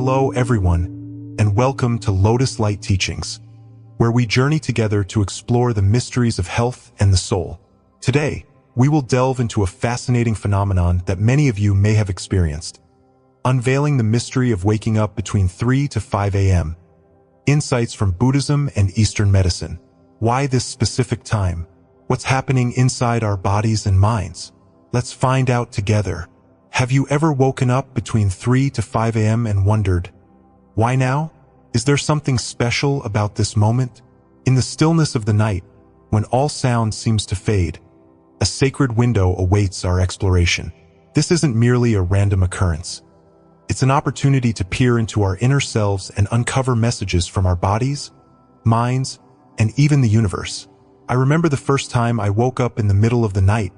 Hello everyone, and welcome to Lotus Light Teachings, where we journey together to explore the mysteries of health and the soul. Today, we will delve into a fascinating phenomenon that many of you may have experienced, unveiling the mystery of waking up between 3 to 5 a.m. Insights from Buddhism and Eastern medicine. Why this specific time? What's happening inside our bodies and minds? Let's find out together. Have you ever woken up between 3 to 5 a.m. and wondered, why now? Is there something special about this moment? In the stillness of the night, when all sound seems to fade, a sacred window awaits our exploration. This isn't merely a random occurrence. It's an opportunity to peer into our inner selves and uncover messages from our bodies, minds, and even the universe. I remember the first time I woke up in the middle of the night.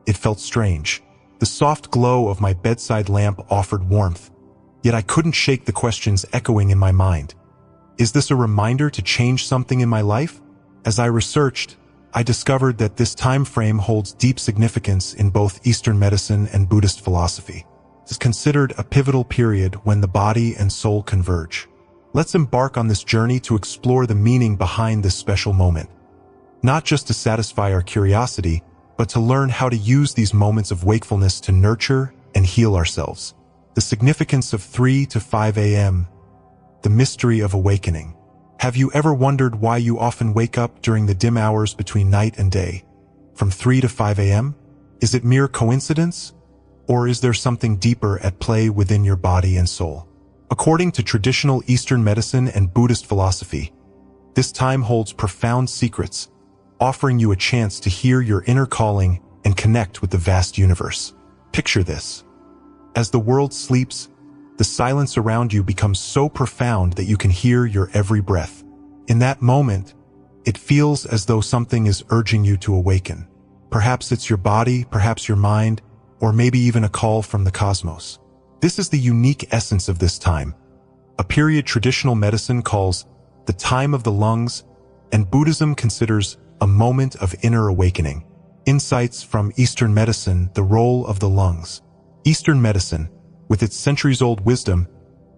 It felt strange. The soft glow of my bedside lamp offered warmth, yet I couldn't shake the questions echoing in my mind. Is this a reminder to change something in my life? As I researched, I discovered that this time frame holds deep significance in both Eastern medicine and Buddhist philosophy. It is considered a pivotal period when the body and soul converge. Let's embark on this journey to explore the meaning behind this special moment, not just to satisfy our curiosity, but to learn how to use these moments of wakefulness to nurture and heal ourselves. The significance of 3 to 5 a.m., the mystery of awakening. Have you ever wondered why you often wake up during the dim hours between night and day? From 3 to 5 a.m.? Is it mere coincidence? Or is there something deeper at play within your body and soul? According to traditional Eastern medicine and Buddhist philosophy, this time holds profound secrets, offering you a chance to hear your inner calling and connect with the vast universe. Picture this. As the world sleeps, the silence around you becomes so profound that you can hear your every breath. In that moment, it feels as though something is urging you to awaken. Perhaps it's your body, perhaps your mind, or maybe even a call from the cosmos. This is the unique essence of this time, a period traditional medicine calls the time of the lungs, and Buddhism considers a moment of inner awakening. Insights from Eastern medicine, the role of the lungs. Eastern medicine, with its centuries-old wisdom,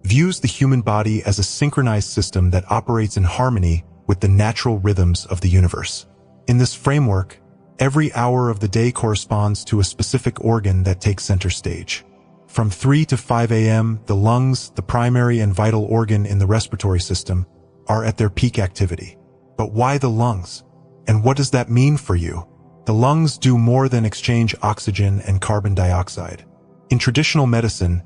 views the human body as a synchronized system that operates in harmony with the natural rhythms of the universe. In this framework, every hour of the day corresponds to a specific organ that takes center stage. From 3 to 5 a.m., the lungs, the primary and vital organ in the respiratory system, are at their peak activity. But why the lungs? And what does that mean for you? The lungs do more than exchange oxygen and carbon dioxide. In traditional medicine,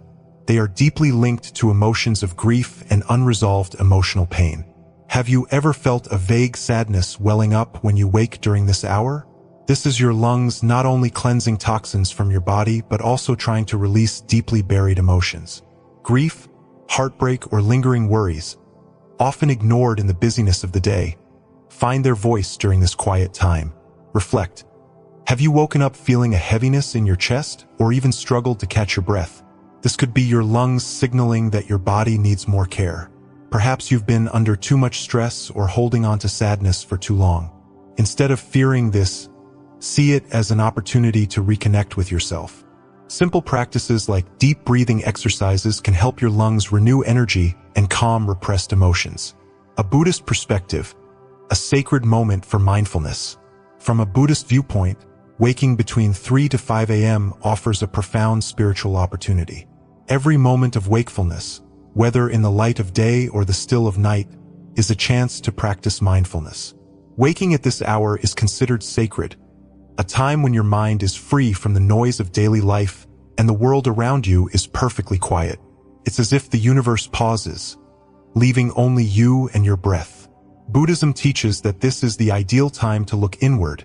they are deeply linked to emotions of grief and unresolved emotional pain. Have you ever felt a vague sadness welling up when you wake during this hour? This is your lungs not only cleansing toxins from your body, but also trying to release deeply buried emotions. Grief, heartbreak, or lingering worries, often ignored in the busyness of the day, find their voice during this quiet time. Reflect. Have you woken up feeling a heaviness in your chest, or even struggled to catch your breath? This could be your lungs signaling that your body needs more care. Perhaps you've been under too much stress or holding on to sadness for too long. Instead of fearing this, see it as an opportunity to reconnect with yourself. Simple practices like deep breathing exercises can help your lungs renew energy and calm repressed emotions. A Buddhist perspective, a sacred moment for mindfulness. From a Buddhist viewpoint, waking between 3 to 5 a.m. offers a profound spiritual opportunity. Every moment of wakefulness, whether in the light of day or the still of night, is a chance to practice mindfulness. Waking at this hour is considered sacred, a time when your mind is free from the noise of daily life and the world around you is perfectly quiet. It's as if the universe pauses, leaving only you and your breath. Buddhism teaches that this is the ideal time to look inward,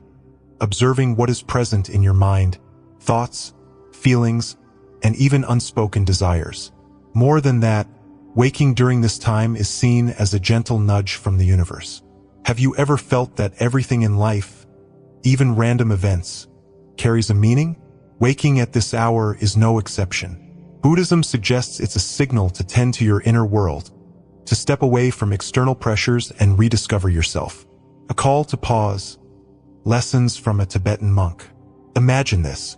observing what is present in your mind, thoughts, feelings, and even unspoken desires. More than that, waking during this time is seen as a gentle nudge from the universe. Have you ever felt that everything in life, even random events, carries a meaning? Waking at this hour is no exception. Buddhism suggests it's a signal to tend to your inner world, to step away from external pressures and rediscover yourself. A call to pause. Lessons from a Tibetan monk. Imagine this.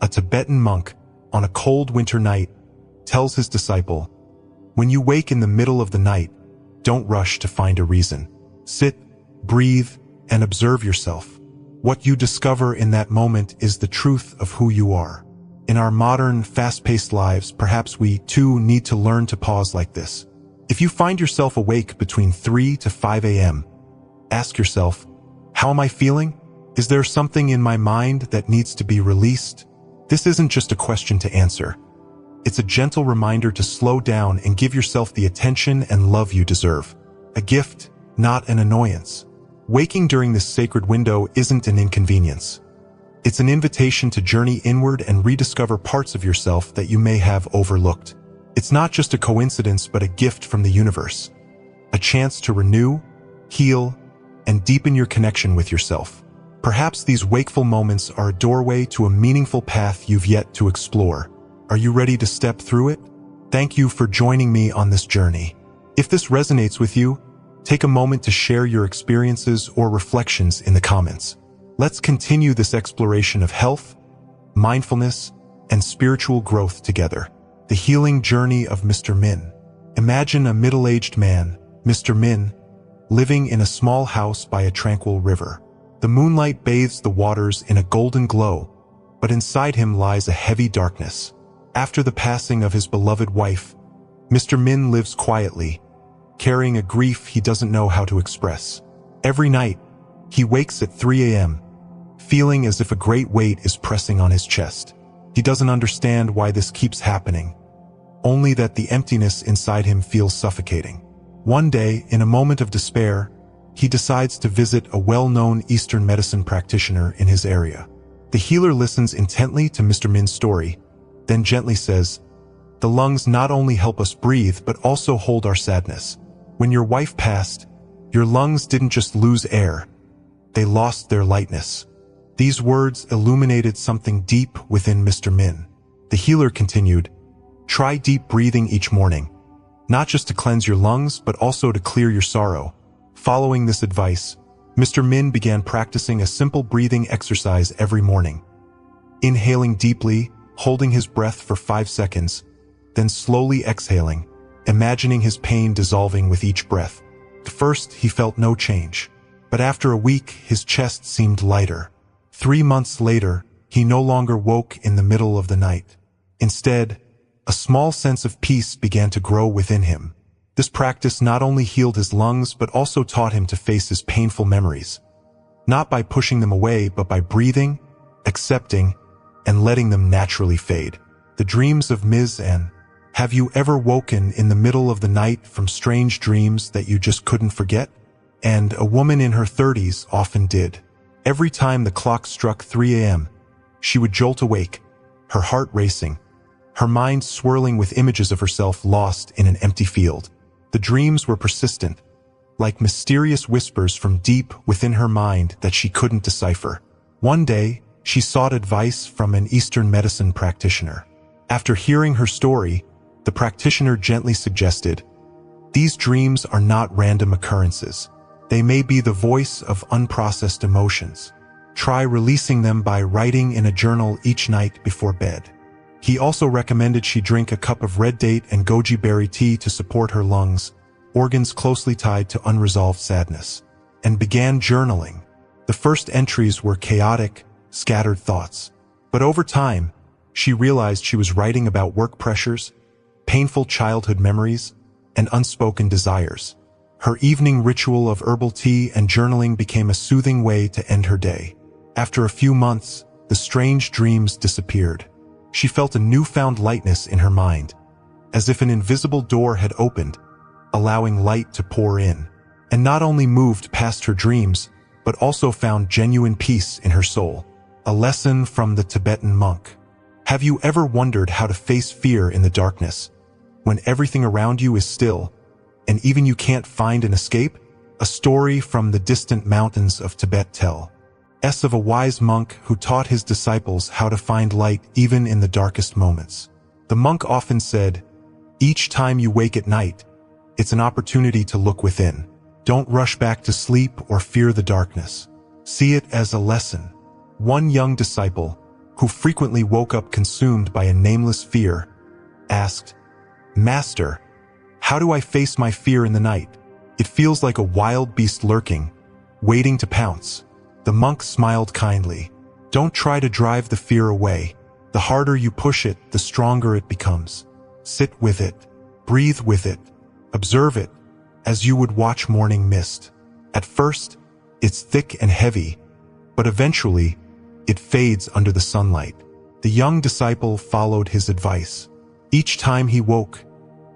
A Tibetan monk, on a cold winter night, tells his disciple, When you wake in the middle of the night, don't rush to find a reason. Sit, breathe, and observe yourself. What you discover in that moment is the truth of who you are. In our modern, fast-paced lives, perhaps we, too, need to learn to pause like this. If you find yourself awake between 3 to 5 a.m., ask yourself, how am I feeling? Is there something in my mind that needs to be released? This isn't just a question to answer. It's a gentle reminder to slow down and give yourself the attention and love you deserve. A gift, not an annoyance. Waking during this sacred window isn't an inconvenience. It's an invitation to journey inward and rediscover parts of yourself that you may have overlooked. It's not just a coincidence but a gift from the universe. A chance to renew, heal, and deepen your connection with yourself. Perhaps these wakeful moments are a doorway to a meaningful path you've yet to explore. Are you ready to step through it? Thank you for joining me on this journey. If this resonates with you, take a moment to share your experiences or reflections in the comments. Let's continue this exploration of health, mindfulness, and spiritual growth together. The healing journey of Mr. Min. Imagine a middle-aged man, Mr. Min, living in a small house by a tranquil river. The moonlight bathes the waters in a golden glow, but inside him lies a heavy darkness. After the passing of his beloved wife, Mr. Min lives quietly, carrying a grief he doesn't know how to express. Every night, he wakes at 3 a.m., feeling as if a great weight is pressing on his chest. He doesn't understand why this keeps happening, only that the emptiness inside him feels suffocating. One day, in a moment of despair, he decides to visit a well-known Eastern medicine practitioner in his area. The healer listens intently to Mr. Min's story, then gently says, "The lungs not only help us breathe but also hold our sadness. When your wife passed, your lungs didn't just lose air, they lost their lightness." These words illuminated something deep within Mr. Min. The healer continued, "Try deep breathing each morning, not just to cleanse your lungs but also to clear your sorrow." Following this advice, Mr. Min began practicing a simple breathing exercise every morning. Inhaling deeply, holding his breath for 5 seconds, then slowly exhaling, imagining his pain dissolving with each breath. At first, he felt no change, but after a week, his chest seemed lighter. 3 months later, he no longer woke in the middle of the night. Instead, a small sense of peace began to grow within him. This practice not only healed his lungs but also taught him to face his painful memories, not by pushing them away but by breathing, accepting, and letting them naturally fade. The dreams of Ms. N. Have you ever woken in the middle of the night from strange dreams that you just couldn't forget? And a woman in her 30s often did. Every time the clock struck 3 a.m., she would jolt awake, her heart racing, her mind swirling with images of herself lost in an empty field. The dreams were persistent, like mysterious whispers from deep within her mind that she couldn't decipher. One day, she sought advice from an Eastern medicine practitioner. After hearing her story, the practitioner gently suggested, "These dreams are not random occurrences. They may be the voice of unprocessed emotions. Try releasing them by writing in a journal each night before bed." He also recommended she drink a cup of red date and goji berry tea to support her lungs, organs closely tied to unresolved sadness, and began journaling. The first entries were chaotic, scattered thoughts. But over time, she realized she was writing about work pressures, painful childhood memories, and unspoken desires. Her evening ritual of herbal tea and journaling became a soothing way to end her day. After a few months, the strange dreams disappeared. She felt a newfound lightness in her mind, as if an invisible door had opened, allowing light to pour in, and not only moved past her dreams, but also found genuine peace in her soul. A lesson from the Tibetan monk. Have you ever wondered how to face fear in the darkness, when everything around you is still, and even you can't find an escape? A story from the distant mountains of Tibet tells of a wise monk who taught his disciples how to find light even in the darkest moments. The monk often said, "Each time you wake at night, it's an opportunity to look within. Don't rush back to sleep or fear the darkness. See it as a lesson." One young disciple, who frequently woke up consumed by a nameless fear, asked, "Master, How do I face my fear in the night? It feels like a wild beast lurking, waiting to pounce. The monk smiled kindly. Don't try to drive the fear away. The harder you push it, the stronger it becomes. Sit with it, breathe with it, observe it, as you would watch morning mist. At first, it's thick and heavy, but eventually, it fades under the sunlight. The young disciple followed his advice. Each time he woke,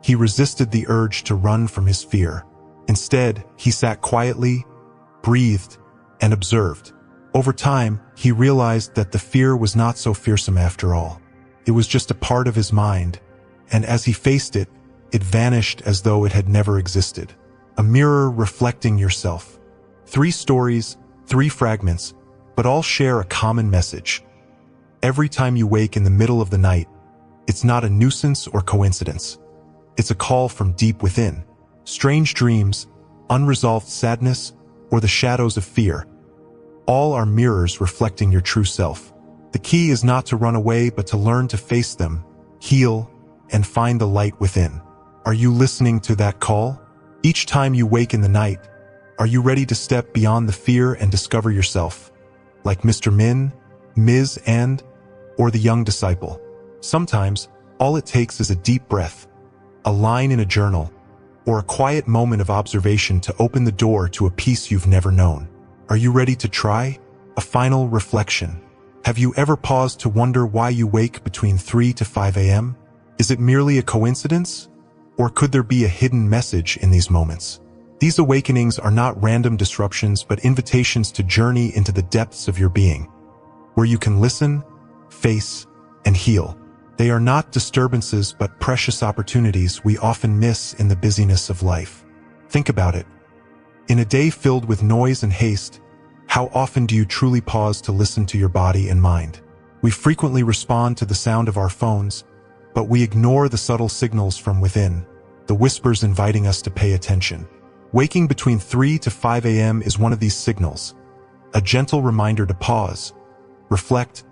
he resisted the urge to run from his fear. Instead, he sat quietly, breathed, and observed. Over time, he realized that the fear was not so fearsome after all. It was just a part of his mind, and as he faced it, it vanished as though it had never existed. A mirror reflecting yourself. 3 stories, 3 fragments, but all share a common message. Every time you wake in the middle of the night, it's not a nuisance or coincidence. It's a call from deep within. Strange dreams, unresolved sadness, or the shadows of fear. All are mirrors reflecting your true self. The key is not to run away, but to learn to face them, heal, and find the light within. Are you listening to that call? Each time you wake in the night, are you ready to step beyond the fear and discover yourself? Like Mr. Min, Ms. and, or the young disciple. Sometimes, all it takes is a deep breath, a line in a journal, or a quiet moment of observation to open the door to a peace you've never known. Are you ready to try? A final reflection. Have you ever paused to wonder why you wake between 3 to 5 a.m.? Is it merely a coincidence? Or could there be a hidden message in these moments? These awakenings are not random disruptions, but invitations to journey into the depths of your being, where you can listen, face, and heal. They are not disturbances, but precious opportunities we often miss in the busyness of life. Think about it. In a day filled with noise and haste, how often do you truly pause to listen to your body and mind? We frequently respond to the sound of our phones, but we ignore the subtle signals from within, the whispers inviting us to pay attention. Waking between 3 to 5 a.m. is one of these signals, a gentle reminder to pause, reflect,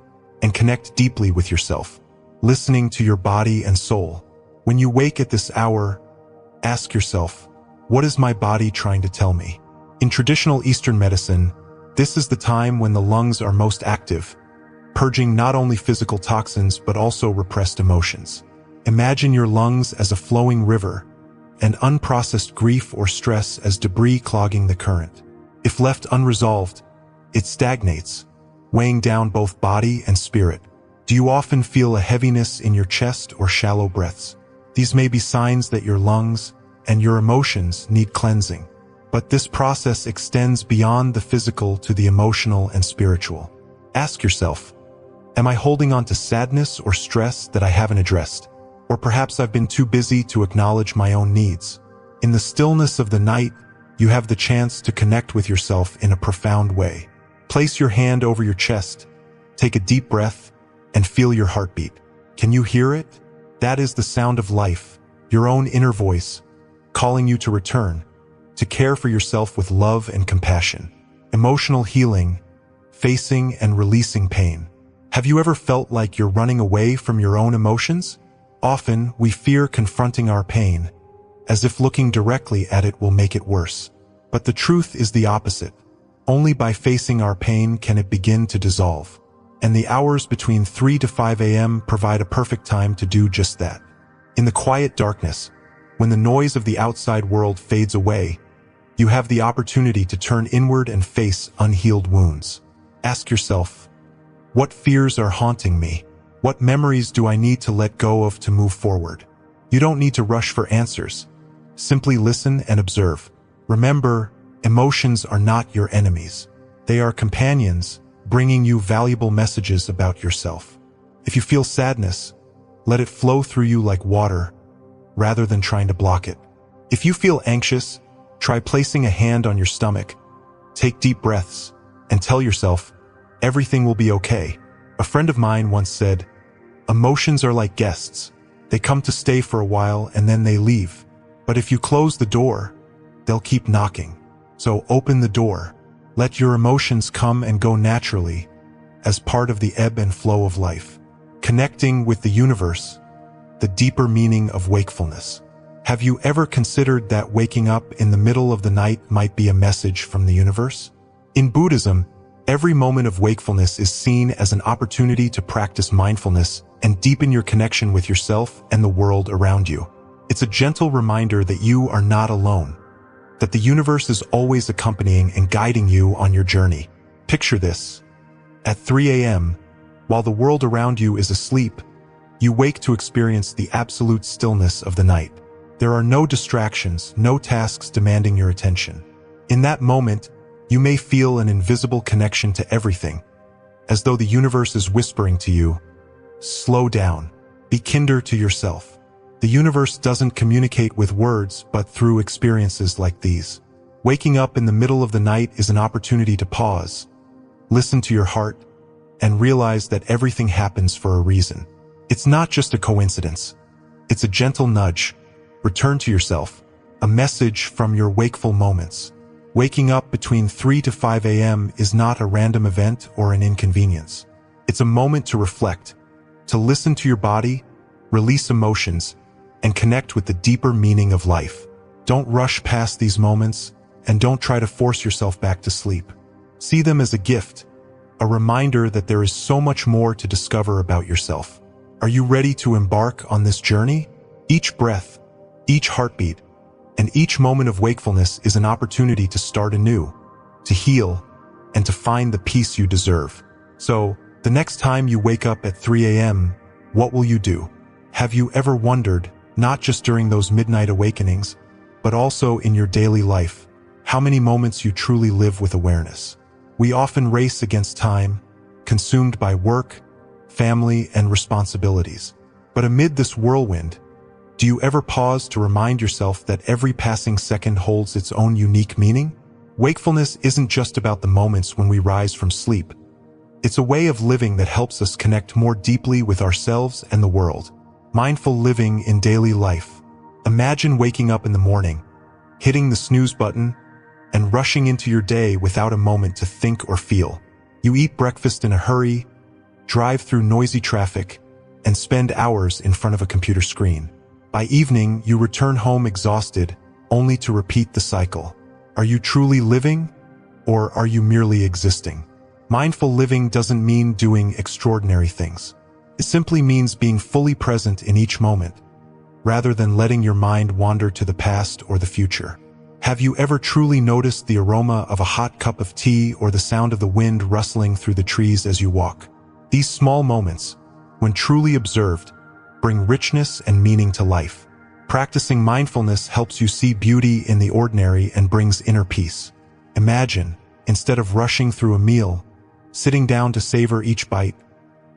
and connect deeply with yourself, listening to your body and soul. When you wake at this hour, ask yourself, what is my body trying to tell me? In traditional Eastern medicine, this is the time when the lungs are most active, purging not only physical toxins but also repressed emotions. Imagine your lungs as a flowing river, and unprocessed grief or stress as debris clogging the current. If left unresolved, it stagnates, weighing down both body and spirit. Do you often feel a heaviness in your chest or shallow breaths? These may be signs that your lungs and your emotions need cleansing. But this process extends beyond the physical to the emotional and spiritual. Ask yourself, am I holding on to sadness or stress that I haven't addressed? Or perhaps I've been too busy to acknowledge my own needs. In the stillness of the night, you have the chance to connect with yourself in a profound way. Place your hand over your chest, take a deep breath, and feel your heartbeat. Can you hear it? That is the sound of life, your own inner voice, calling you to return, to care for yourself with love and compassion. Emotional healing, facing and releasing pain. Have you ever felt like you're running away from your own emotions? Often, we fear confronting our pain, as if looking directly at it will make it worse. But the truth is the opposite. Only by facing our pain can it begin to dissolve. And the hours between 3 to 5 a.m. provide a perfect time to do just that. In the quiet darkness, when the noise of the outside world fades away, you have the opportunity to turn inward and face unhealed wounds. Ask yourself, what fears are haunting me? What memories do I need to let go of to move forward? You don't need to rush for answers. Simply listen and observe. Remember, emotions are not your enemies. They are companions, bringing you valuable messages about yourself. If you feel sadness, let it flow through you like water, rather than trying to block it. If you feel anxious, try placing a hand on your stomach. Take deep breaths, and tell yourself, everything will be okay. A friend of mine once said, emotions are like guests. They come to stay for a while and then they leave. But if you close the door, they'll keep knocking. So open the door. Let your emotions come and go naturally, as part of the ebb and flow of life. Connecting with the universe, the deeper meaning of wakefulness. Have you ever considered that waking up in the middle of the night might be a message from the universe? In Buddhism, every moment of wakefulness is seen as an opportunity to practice mindfulness and deepen your connection with yourself and the world around you. It's a gentle reminder that you are not alone, that the universe is always accompanying and guiding you on your journey. Picture this. At 3 a.m., while the world around you is asleep, you wake to experience the absolute stillness of the night. There are no distractions, no tasks demanding your attention. In that moment, you may feel an invisible connection to everything, as though the universe is whispering to you, slow down, be kinder to yourself. The universe doesn't communicate with words, but through experiences like these. Waking up in the middle of the night is an opportunity to pause, listen to your heart, and realize that everything happens for a reason. It's not just a coincidence. It's a gentle nudge. Return to yourself, a message from your wakeful moments. Waking up between 3 to 5 a.m. is not a random event or an inconvenience. It's a moment to reflect, to listen to your body, release emotions, and connect with the deeper meaning of life. Don't rush past these moments, and don't try to force yourself back to sleep. See them as a gift, a reminder that there is so much more to discover about yourself. Are you ready to embark on this journey? Each breath, each heartbeat, and each moment of wakefulness is an opportunity to start anew, to heal, and to find the peace you deserve. So, the next time you wake up at 3 a.m., what will you do? Have you ever wondered, not just during those midnight awakenings, but also in your daily life, how many moments you truly live with awareness? We often race against time, consumed by work, family, and responsibilities. But amid this whirlwind, do you ever pause to remind yourself that every passing second holds its own unique meaning? Wakefulness isn't just about the moments when we rise from sleep. It's a way of living that helps us connect more deeply with ourselves and the world. Mindful living in daily life. Imagine waking up in the morning, hitting the snooze button, and rushing into your day without a moment to think or feel. You eat breakfast in a hurry, drive through noisy traffic, and spend hours in front of a computer screen. By evening, you return home exhausted, only to repeat the cycle. Are you truly living, or are you merely existing? Mindful living doesn't mean doing extraordinary things. It simply means being fully present in each moment, rather than letting your mind wander to the past or the future. Have you ever truly noticed the aroma of a hot cup of tea or the sound of the wind rustling through the trees as you walk? These small moments, when truly observed, bring richness and meaning to life. Practicing mindfulness helps you see beauty in the ordinary and brings inner peace. Imagine, instead of rushing through a meal, sitting down to savor each bite,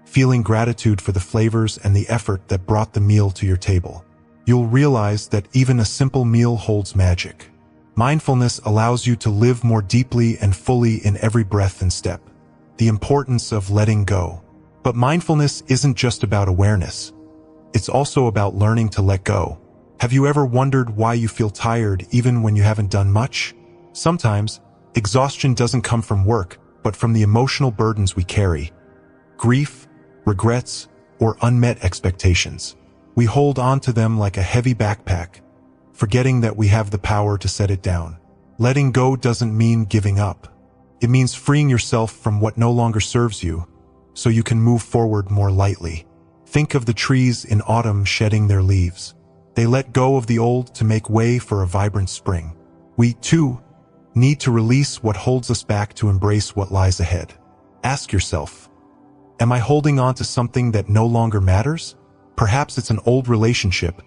feeling gratitude for the flavors and the effort that brought the meal to your table. You'll realize that even a simple meal holds magic. Mindfulness allows you to live more deeply and fully in every breath and step. The importance of letting go. But mindfulness isn't just about awareness. It's also about learning to let go. Have you ever wondered why you feel tired even when you haven't done much? Sometimes, exhaustion doesn't come from work, but from the emotional burdens we carry. Grief, regrets, or unmet expectations. We hold on to them like a heavy backpack, forgetting that we have the power to set it down. Letting go doesn't mean giving up. It means freeing yourself from what no longer serves you, so you can move forward more lightly. Think of the trees in autumn shedding their leaves. They let go of the old to make way for a vibrant spring. We, too, need to release what holds us back to embrace what lies ahead. Ask yourself, am I holding on to something that no longer matters? Perhaps it's an old relationship,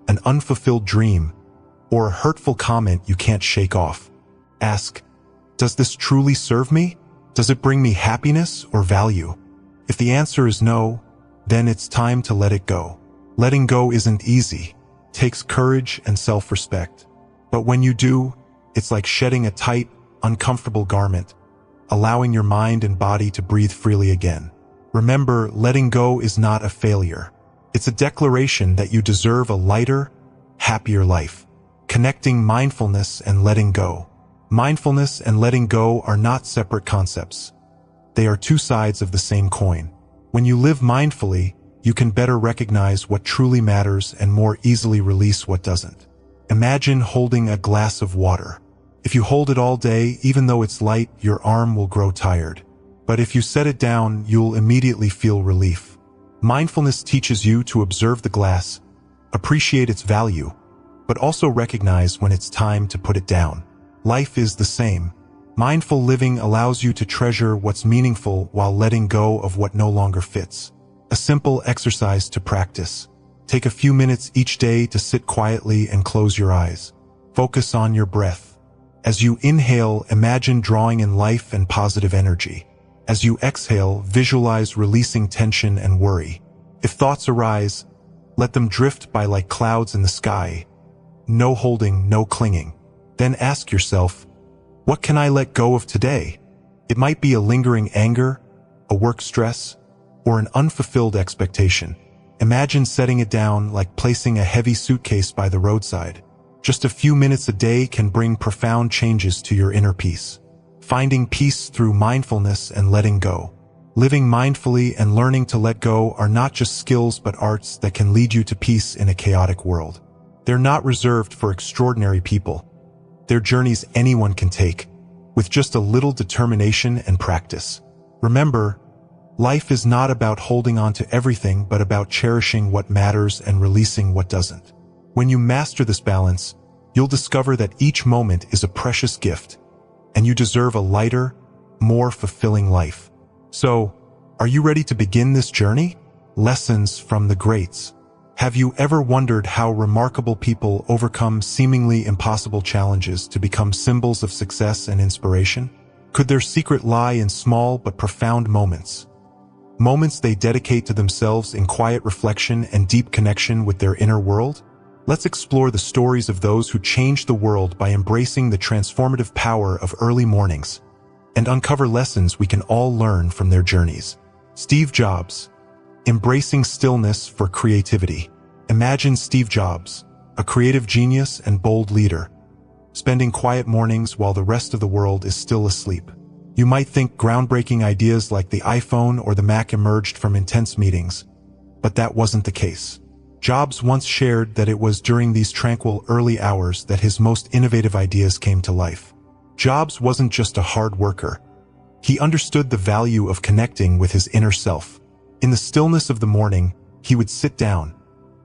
an unfulfilled dream, or a hurtful comment you can't shake off. Ask, does this truly serve me? Does it bring me happiness or value? If the answer is no, then it's time to let it go. Letting go isn't easy. It takes courage and self-respect. But when you do, it's like shedding a tight, uncomfortable garment, allowing your mind and body to breathe freely again. Remember, letting go is not a failure. It's a declaration that you deserve a lighter, happier life. Connecting mindfulness and letting go. Mindfulness and letting go are not separate concepts. They are two sides of the same coin. When you live mindfully, you can better recognize what truly matters and more easily release what doesn't. Imagine holding a glass of water. If you hold it all day, even though it's light, your arm will grow tired. But if you set it down, you'll immediately feel relief. Mindfulness teaches you to observe the glass, appreciate its value, but also recognize when it's time to put it down. Life is the same. Mindful living allows you to treasure what's meaningful while letting go of what no longer fits. A simple exercise to practice. Take a few minutes each day to sit quietly and close your eyes. Focus on your breath. As you inhale, imagine drawing in life and positive energy. As you exhale, visualize releasing tension and worry. If thoughts arise, let them drift by like clouds in the sky. No holding, no clinging. Then ask yourself, what can I let go of today? It might be a lingering anger, a work stress, or an unfulfilled expectation. Imagine setting it down like placing a heavy suitcase by the roadside. Just a few minutes a day can bring profound changes to your inner peace. Finding peace through mindfulness and letting go. Living mindfully and learning to let go are not just skills but arts that can lead you to peace in a chaotic world. They're not reserved for extraordinary people. They're journeys anyone can take, with just a little determination and practice. Remember, life is not about holding on to everything but about cherishing what matters and releasing what doesn't. When you master this balance, you'll discover that each moment is a precious gift, and you deserve a lighter, more fulfilling life. So, are you ready to begin this journey? Lessons from the greats. Have you ever wondered how remarkable people overcome seemingly impossible challenges to become symbols of success and inspiration? Could their secret lie in small but profound moments? Moments they dedicate to themselves in quiet reflection and deep connection with their inner world? Let's explore the stories of those who changed the world by embracing the transformative power of early mornings and uncover lessons we can all learn from their journeys. Steve Jobs. Embracing stillness for creativity. Imagine Steve Jobs, a creative genius and bold leader, spending quiet mornings while the rest of the world is still asleep. You might think groundbreaking ideas like the iPhone or the Mac emerged from intense meetings, but that wasn't the case. Jobs once shared that it was during these tranquil early hours that his most innovative ideas came to life. Jobs wasn't just a hard worker. He understood the value of connecting with his inner self. In the stillness of the morning, he would sit down,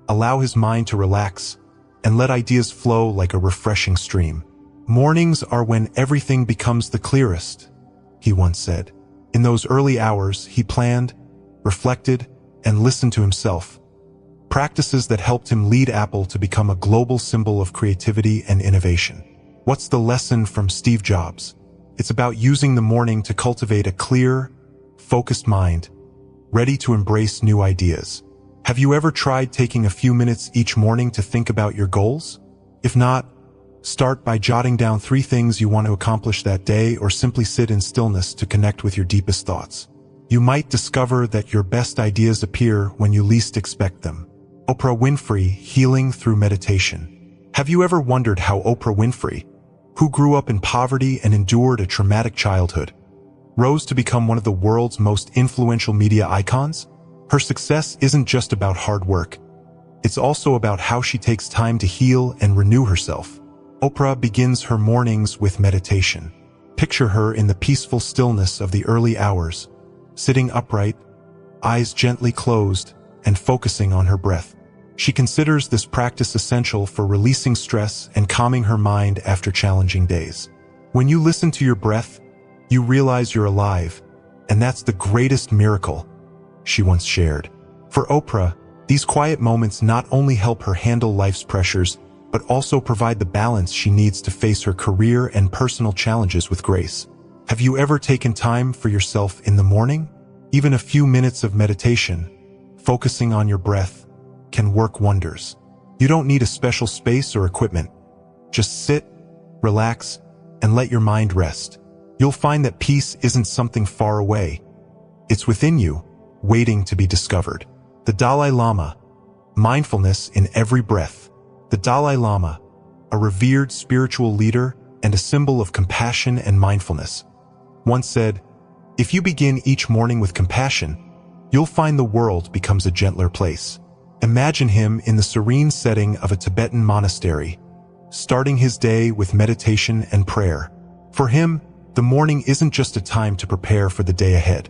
allow his mind to relax, and let ideas flow like a refreshing stream. Mornings are when everything becomes the clearest, he once said. In those early hours, he planned, reflected, and listened to himself. Practices that helped him lead Apple to become a global symbol of creativity and innovation. What's the lesson from Steve Jobs? It's about using the morning to cultivate a clear, focused mind, ready to embrace new ideas. Have you ever tried taking a few minutes each morning to think about your goals? If not, start by jotting down 3 things you want to accomplish that day, or simply sit in stillness to connect with your deepest thoughts. You might discover that your best ideas appear when you least expect them. Oprah Winfrey, healing through meditation. Have you ever wondered how Oprah Winfrey, who grew up in poverty and endured a traumatic childhood, rose to become one of the world's most influential media icons? Her success isn't just about hard work. It's also about how she takes time to heal and renew herself. Oprah begins her mornings with meditation. Picture her in the peaceful stillness of the early hours, sitting upright, eyes gently closed, and focusing on her breath. She considers this practice essential for releasing stress and calming her mind after challenging days. When you listen to your breath, you realize you're alive, and that's the greatest miracle, she once shared. For Oprah, these quiet moments not only help her handle life's pressures, but also provide the balance she needs to face her career and personal challenges with grace. Have you ever taken time for yourself in the morning? Even a few minutes of meditation, focusing on your breath, can work wonders. You don't need a special space or equipment. Just sit, relax, and let your mind rest. You'll find that peace isn't something far away. It's within you, waiting to be discovered. The Dalai Lama. Mindfulness in every breath. The Dalai Lama, a revered spiritual leader and a symbol of compassion and mindfulness, once said, "If you begin each morning with compassion, you'll find the world becomes a gentler place." Imagine him in the serene setting of a Tibetan monastery, starting his day with meditation and prayer. For him, the morning isn't just a time to prepare for the day ahead.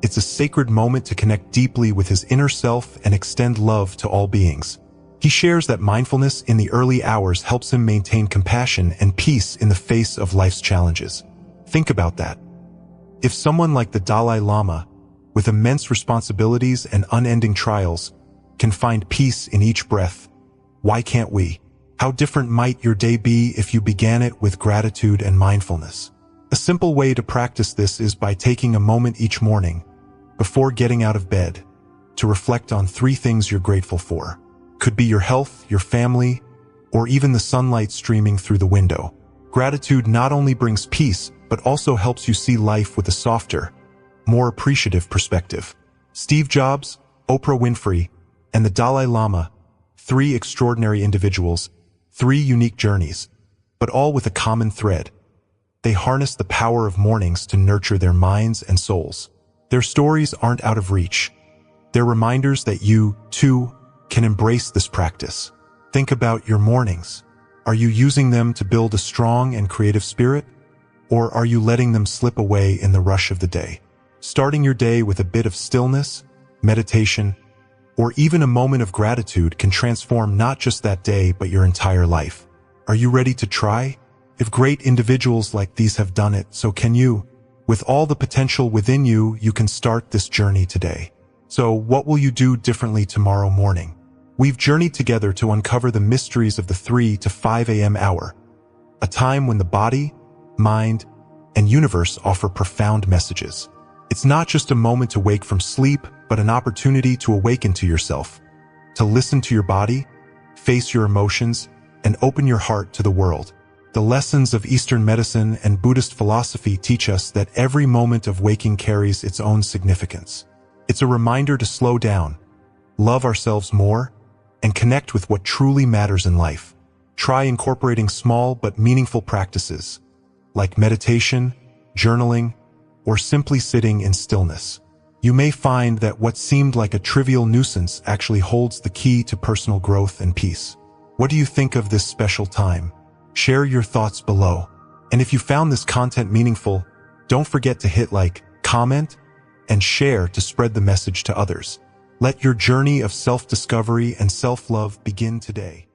It's a sacred moment to connect deeply with his inner self and extend love to all beings. He shares that mindfulness in the early hours helps him maintain compassion and peace in the face of life's challenges. Think about that. If someone like the Dalai Lama, with immense responsibilities and unending trials, can find peace in each breath, why can't we? How different might your day be if you began it with gratitude and mindfulness? A simple way to practice this is by taking a moment each morning, before getting out of bed, to reflect on 3 things you're grateful for. Could be your health, your family, or even the sunlight streaming through the window. Gratitude not only brings peace, but also helps you see life with a softer, more appreciative perspective. Steve Jobs, Oprah Winfrey, and the Dalai Lama, 3 extraordinary individuals, 3 unique journeys, but all with a common thread. They harness the power of mornings to nurture their minds and souls. Their stories aren't out of reach. They're reminders that you, too, can embrace this practice. Think about your mornings. Are you using them to build a strong and creative spirit? Or are you letting them slip away in the rush of the day? Starting your day with a bit of stillness, meditation, or even a moment of gratitude can transform not just that day, but your entire life. Are you ready to try? If great individuals like these have done it, so can you. With all the potential within you, you can start this journey today. So what will you do differently tomorrow morning? We've journeyed together to uncover the mysteries of the 3 to 5 a.m. hour, a time when the body, mind, and universe offer profound messages. It's not just a moment to wake from sleep, but an opportunity to awaken to yourself, to listen to your body, face your emotions, and open your heart to the world. The lessons of Eastern medicine and Buddhist philosophy teach us that every moment of waking carries its own significance. It's a reminder to slow down, love ourselves more, and connect with what truly matters in life. Try incorporating small but meaningful practices, like meditation, journaling, or simply sitting in stillness. You may find that what seemed like a trivial nuisance actually holds the key to personal growth and peace. What do you think of this special time? Share your thoughts below. And if you found this content meaningful, don't forget to hit like, comment, and share to spread the message to others. Let your journey of self-discovery and self-love begin today.